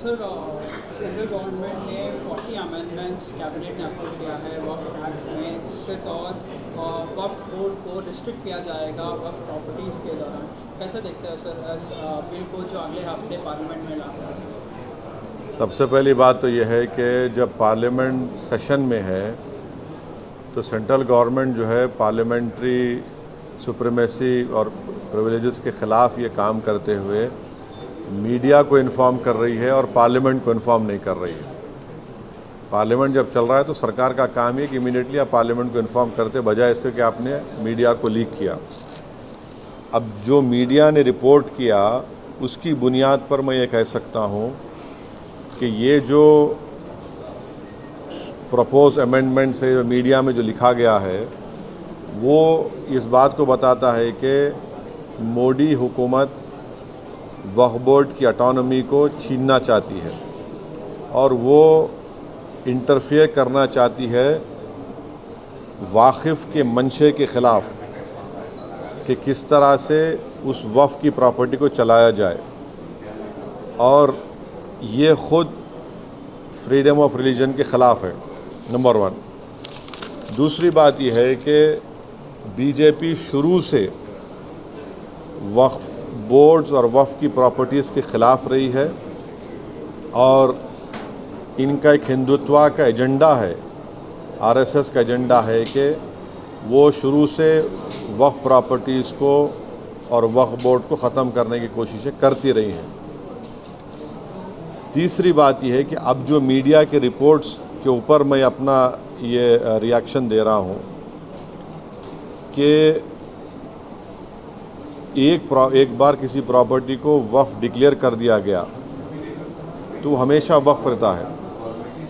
Sir, central government ने 40 amendments cabinet ने approve किया है वक्फ एक्ट में, जिसके तहत वक्फ बोर्ड को रिस्ट्रिक्ट किया जाएगा वक्फ प्रॉपर्टीज़ के दौरान। कैसे देखते हैं सर इस बिल को जो अगले हफ्ते पार्लियामेंट में लाया है? सबसे पहली बात तो यह है कि जब पार्लियामेंट सेशन में है तो सेंट्रल गवर्नमेंट जो है पार्लियामेंट्री सुप्रीमेसी और प्रिविलेजेस के ख़िलाफ़ ये काम करते हुए मीडिया को इन्फॉर्म कर रही है और पार्लियामेंट को इन्फॉर्म नहीं कर रही है। पार्लियामेंट जब चल रहा है तो सरकार का काम है कि इमीडिएटली आप पार्लियामेंट को इन्फॉर्म करते, बजाय इसके कि आपने मीडिया को लीक किया। अब जो मीडिया ने रिपोर्ट किया उसकी बुनियाद पर मैं ये कह सकता हूँ कि ये जो प्रपोज अमेंडमेंट से मीडिया में जो लिखा गया है वो इस बात को बताता है कि मोदी हुकूमत वक्फ बोर्ड की ऑटोनॉमी को छीनना चाहती है और वो इंटरफेयर करना चाहती है वाकिफ़ के मंशे के ख़िलाफ़ कि किस तरह से उस वक्फ की प्रॉपर्टी को चलाया जाए, और ये ख़ुद फ्रीडम ऑफ रिलीजन के ख़िलाफ़ है, नंबर 1। दूसरी बात यह है कि बीजेपी शुरू से वक्फ बोर्ड्स और वक्फ की प्रॉपर्टीज़ के ख़िलाफ़ रही है और इनका एक हिंदुत्व का एजेंडा है, आरएसएस का एजेंडा है कि वो शुरू से वक्फ प्रॉपर्टीज़ को और वक्फ बोर्ड को ख़त्म करने की कोशिशें करती रही हैं। तीसरी बात यह है कि अब जो मीडिया के रिपोर्ट्स के ऊपर मैं अपना ये रिएक्शन दे रहा हूँ कि एक बार किसी प्रॉपर्टी को वक्फ डिक्लेयर कर दिया गया तो हमेशा वक्फ रहता है।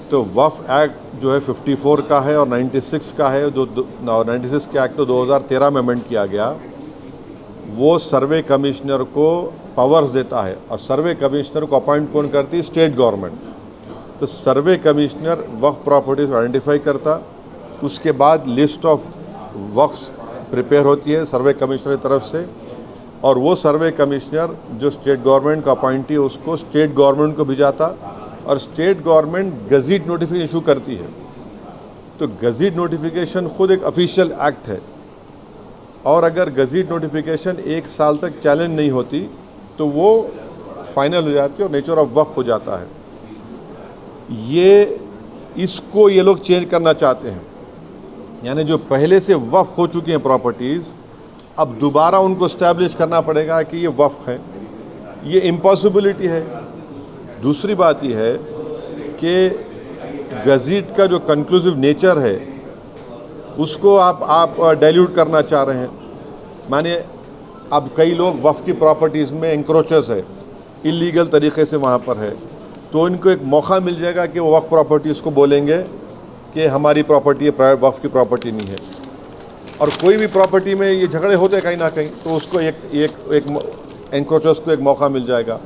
तो वक्फ एक्ट जो है 54 का है और 96 का है, जो 96 के एक्ट तो 2013 में अमेंड किया गया। वो सर्वे कमिश्नर को पावर्स देता है और सर्वे कमिश्नर को अपॉइंट कौन करती है? State government. तो सर्वे कमिश्नर वक्फ प्रॉपर्टीज़ आइडेंटिफाई करता, उसके बाद लिस्ट ऑफ वक्फ प्रिपेयर होती है सर्वे कमिश्नर की तरफ से, और वो सर्वे कमिश्नर जो स्टेट गवर्नमेंट का अपॉइंटी है उसको स्टेट गवर्नमेंट को भिजाता और स्टेट गवर्नमेंट गज़ीट नोटिफिकेशन इशू करती है। तो गज़ीट नोटिफिकेशन खुद एक ऑफिशियल एक्ट है और अगर गज़ीट नोटिफिकेशन 1 साल तक चैलेंज नहीं होती तो वो फाइनल हो जाती है और नेचर ऑफ वक्फ हो जाता है। इसको ये लोग चेंज करना चाहते हैं, यानी जो पहले से वक्फ हो चुकी हैं प्रॉपर्टीज़ अब दोबारा उनको इस्टेब्लिश करना पड़ेगा कि ये वक्फ है। ये इम्पॉसिबिलिटी है। दूसरी बात यह है कि गज़ीट का जो कंक्लूसिव नेचर है उसको आप डाइल्यूट करना चाह रहे हैं। माने अब कई लोग वक्फ की प्रॉपर्टीज़ में इंक्रोचर्स है, इलीगल तरीके से वहाँ पर है, तो इनको एक मौका मिल जाएगा कि वो वक्फ प्रॉपर्टीज़ को बोलेंगे कि हमारी प्रॉपर्टी है, प्राइवेट वक्फ की प्रॉपर्टी नहीं है। और कोई भी प्रॉपर्टी में ये झगड़े होते हैं कहीं ना कहीं, तो उसको एक एंक्रोचर्स को एक मौका मिल जाएगा।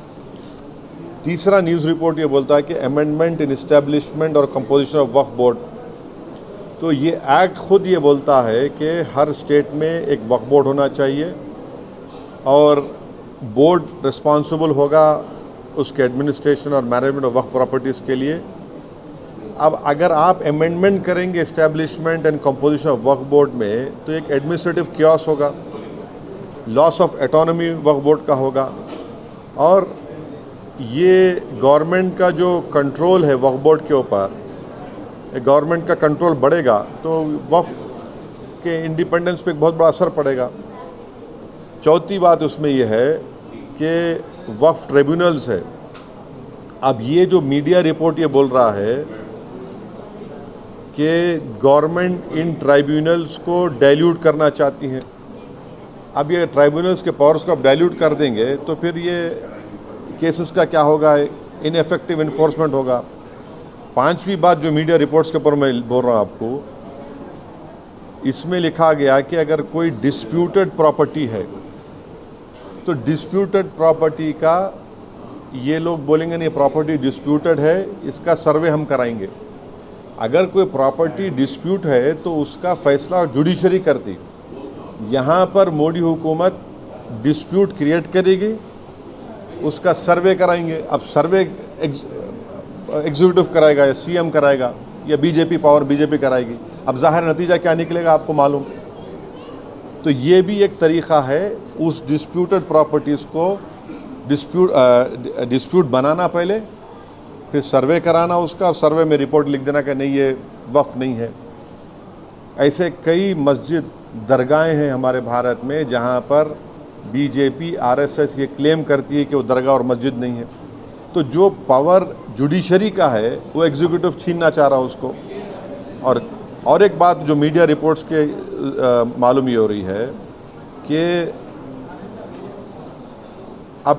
तीसरा न्यूज़ रिपोर्ट ये बोलता है कि अमेंडमेंट इन इस्टेब्लिशमेंट और कंपोजिशन ऑफ वक्फ बोर्ड। तो ये एक्ट खुद ये बोलता है कि हर स्टेट में एक वक्फ बोर्ड होना चाहिए और बोर्ड रिस्पॉन्सिबल होगा उसके एडमिनिस्ट्रेशन और मैनेजमेंट ऑफ वक्फ प्रॉपर्टीज़ के लिए। अब अगर आप अमेंडमेंट करेंगे establishment and composition of Waqf board में तो एक एडमिनिस्ट्रेटिव क्योस होगा, loss of autonomy Waqf board का होगा, और ये गवर्नमेंट का जो कंट्रोल है वक्फ बोर्ड के ऊपर, गवर्नमेंट का कंट्रोल बढ़ेगा तो वक्फ के इंडिपेंडेंस पे एक बहुत बड़ा असर पड़ेगा। चौथी बात उसमें यह है कि वक्फ ट्रिब्यूनल्स है। अब ये जो मीडिया रिपोर्ट ये बोल रहा है कि गवर्नमेंट इन ट्राइब्यूनल्स को डाइल्यूट करना चाहती है। अब ये ट्राइब्यूनल्स के पावर्स को आप डाइल्यूट कर देंगे तो फिर ये केसेस का क्या होगा? इनएफेक्टिव इन्फोर्समेंट होगा। पांचवी बात जो मीडिया रिपोर्ट्स के ऊपर मैं बोल रहा हूँ आपको, इसमें लिखा गया कि अगर कोई डिस्प्यूटेड प्रॉपर्टी है तो डिस्प्यूटेड प्रॉपर्टी का ये लोग बोलेंगे नहीं प्रॉपर्टी डिस्प्यूटेड है, इसका सर्वे हम कराएंगे। अगर कोई प्रॉपर्टी डिस्प्यूट है तो उसका फैसला जुडिशरी करती। यहाँ पर मोदी हुकूमत डिस्प्यूट क्रिएट करेगी, उसका सर्वे कराएंगे। अब सर्वे एग्जीक्यूटिव कराएगा या सीएम कराएगा या बीजेपी कराएगी। अब ज़ाहिर नतीजा क्या निकलेगा आपको मालूम। तो ये भी एक तरीक़ा है उस डिस्प्यूटेड प्रॉपर्टीज़ को डिस्प्यूट बनाना पहले, फिर सर्वे कराना उसका और सर्वे में रिपोर्ट लिख देना कि नहीं ये वक्फ नहीं है। ऐसे कई मस्जिद दरगाहें हैं हमारे भारत में जहाँ पर बीजेपी आरएसएस ये क्लेम करती है कि वो दरगाह और मस्जिद नहीं है। तो जो पावर जुडिशरी का है वो एग्जीक्यूटिव छीनना चाह रहा है उसको। और एक बात जो मीडिया रिपोर्ट्स के मालूम ये हो रही है कि अब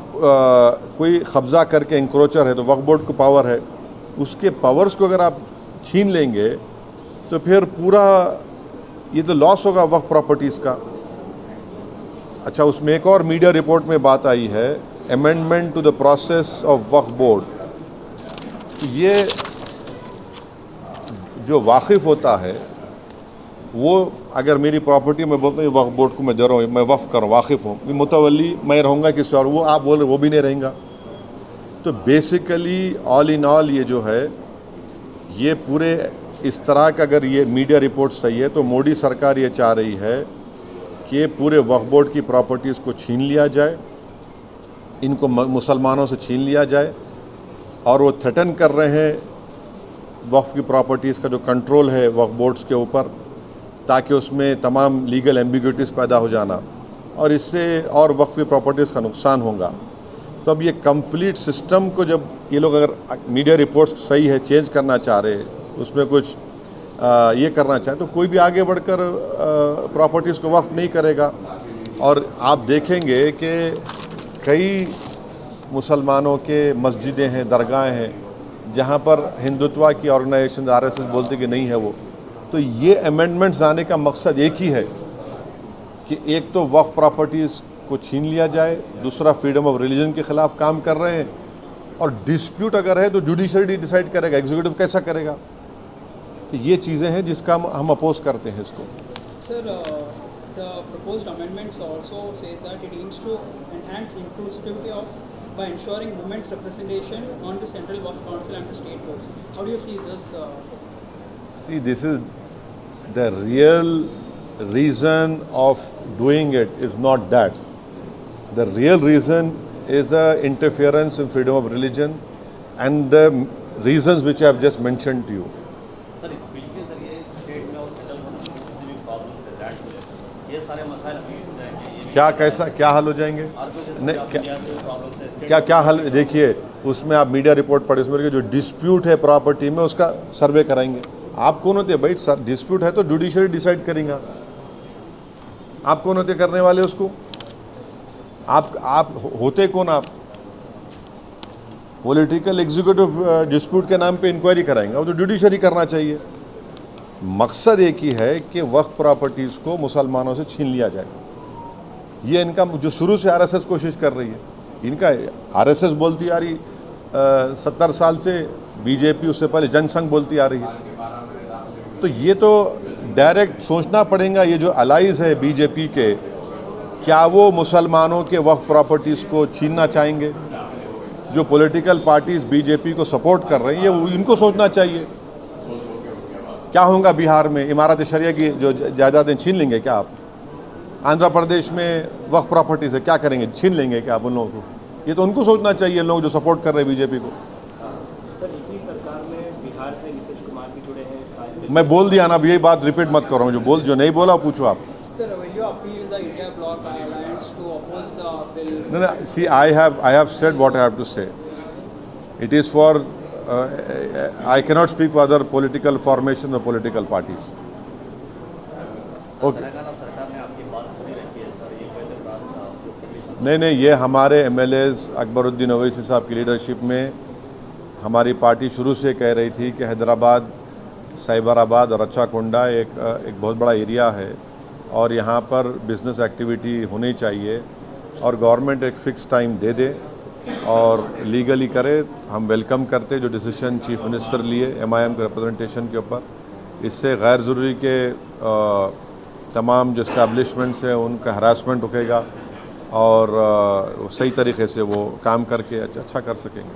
कोई कब्ज़ा करके इंक्रोचर है तो वक्फ बोर्ड को पावर है, उसके पावर्स को अगर आप छीन लेंगे तो फिर पूरा ये तो लॉस होगा वक्फ प्रॉपर्टीज़ का। अच्छा, उसमें एक और मीडिया रिपोर्ट में बात आई है amendment to the process of Waqf board. ये जो वाकिफ़ होता है वो अगर मेरी प्रॉपर्टी में बोलता हूँ ये वक्फ बोर्ड को मैं दे रहा हूँ, मैं वक्फ कर वाकिफ़ हूँ, मैं मुतवल्ली मैं रहूँगा किसी और, वो आप बोल रहे वो भी नहीं रहेगा। तो बेसिकली ऑल इन ऑल ये जो है ये पूरे इस तरह का अगर ये मीडिया रिपोर्ट सही है तो मोदी सरकार ये चाह रही है कि पूरे वक्फ बोर्ड की प्रॉपर्टीज़ को छीन लिया जाए, इनको मुसलमानों से छीन लिया जाए। और वो थ्रेटन कर रहे हैं वक्फ की प्रॉपर्टीज़ का जो कंट्रोल है वक्फ बोर्ड्स के ऊपर, ताकि उसमें तमाम लीगल एम्बिग्यूटीज़ पैदा हो जाना और इससे और वक्फ की प्रॉपर्टीज़ का नुकसान होगा। तो अब ये कंप्लीट सिस्टम को जब ये लोग अगर मीडिया रिपोर्ट्स सही है चेंज करना चाह रहे, उसमें कुछ ये करना चाहे तो कोई भी आगे बढ़कर प्रॉपर्टीज़ को वक्फ नहीं करेगा। और आप देखेंगे कि कई मुसलमानों के मस्जिदें हैं, दरगाहें हैं जहाँ पर हिंदुत्व की ऑर्गेनाइजेशन आरएसएस बोलती कि नहीं है वो। तो ये अमेंडमेंट्स आने का मकसद एक ही है कि एक तो वक्फ प्रॉपर्टीज़ को छीन लिया जाए, दूसरा फ्रीडम ऑफ रिलीजन के ख़िलाफ़ काम कर रहे हैं, और डिस्प्यूट अगर है तो जुडिशरी डिसाइड करेगा, एग्जीक्यूटिव कैसा करेगा। तो ये चीज़ें हैं जिसका हम अपोज करते हैं इसको। Sir, the proposed amendments also say that it aims to enhance inclusivity of by ensuring women's representation on the Central Waqf Council and the state boards. How do you see this? See, this is the real reason of doing it is not that. The real reason is a interference in freedom of religion and the reasons which I have just mentioned to you. Sir, इस bill के जरिए state में और central में जितने भी problems है that में ये सारे मसाइल हल हो जाएंगे। क्या कैसा क्या हल हो जाएंगे? नहीं, क्या हल? देखिए, उसमें आप मीडिया रिपोर्ट पढ़े, उसमें जो डिस्प्यूट है प्रॉपर्टी में उसका सर्वे कराएंगे। आप कौन होते हैं भाई? सर, डिस्प्यूट है तो जुडिशरी डिसाइड करेंगे। आप कौन होते करने वाले उसको? आप होते कौन? आप पॉलिटिकल एग्जीक्यूटिव डिस्प्यूट के नाम पे इंक्वायरी कराएंगे, और तो जुडिशरी करना चाहिए। मकसद एक ही है कि वक्फ प्रॉपर्टीज़ को मुसलमानों से छीन लिया जाए। ये इनका जो शुरू से आरएसएस कोशिश कर रही है, इनका आरएसएस बोलती आ रही 70 साल से, बीजेपी उससे पहले जनसंघ बोलती आ रही है। तो ये तो डायरेक्ट सोचना पड़ेगा, ये जो अलाइज है बीजेपी के, क्या वो मुसलमानों के वक्फ प्रॉपर्टीज़ को छीनना चाहेंगे? जो पॉलिटिकल पार्टीज़ बीजेपी को सपोर्ट कर रही हैं इनको सोचना चाहिए। क्या होगा बिहार में? इमारत शरिया की जो जायदादें छीन लेंगे क्या आप? आंध्र प्रदेश में वक्फ प्रॉपर्टीज़ है, क्या करेंगे? छीन लेंगे क्या आप उन लोगों को? ये तो उनको सोचना चाहिए, लोग जो सपोर्ट कर रहे हैं बीजेपी को। सर, इसी सरकार में बिहार से नीतीश कुमार भी जुड़े हैं। मैं बोल दिया ना, अब यही बात रिपीट मत करो, जो नहीं बोला पूछो आप। Sir, will you appeal the India Bloc Alliance to oppose the bill? No, see, I have said what I have to say. It is for I cannot speak for other political formations or political parties. Okay. नहीं, ये हमारे MLAs Akbaruddin Owaisi साहब की leadership में हमारी party शुरू से कह रही थी कि हैदराबाद, साइबराबाद और रच्चाकोंडा एक बहुत बड़ा एरिया है और यहाँ पर बिज़नेस एक्टिविटी होनी चाहिए, और गवर्नमेंट एक फ़िक्स टाइम दे दे और लीगली करे। हम वेलकम करते जो डिसीजन चीफ मिनिस्टर लिए MIM के रिप्रेजेंटेशन के ऊपर। इससे गैर ज़रूरी के तमाम जो इस्टेब्लिशमेंट्स हैं उनका हरासमेंट रुकेगा और सही तरीके से वो काम करके अच्छा कर सकेंगे।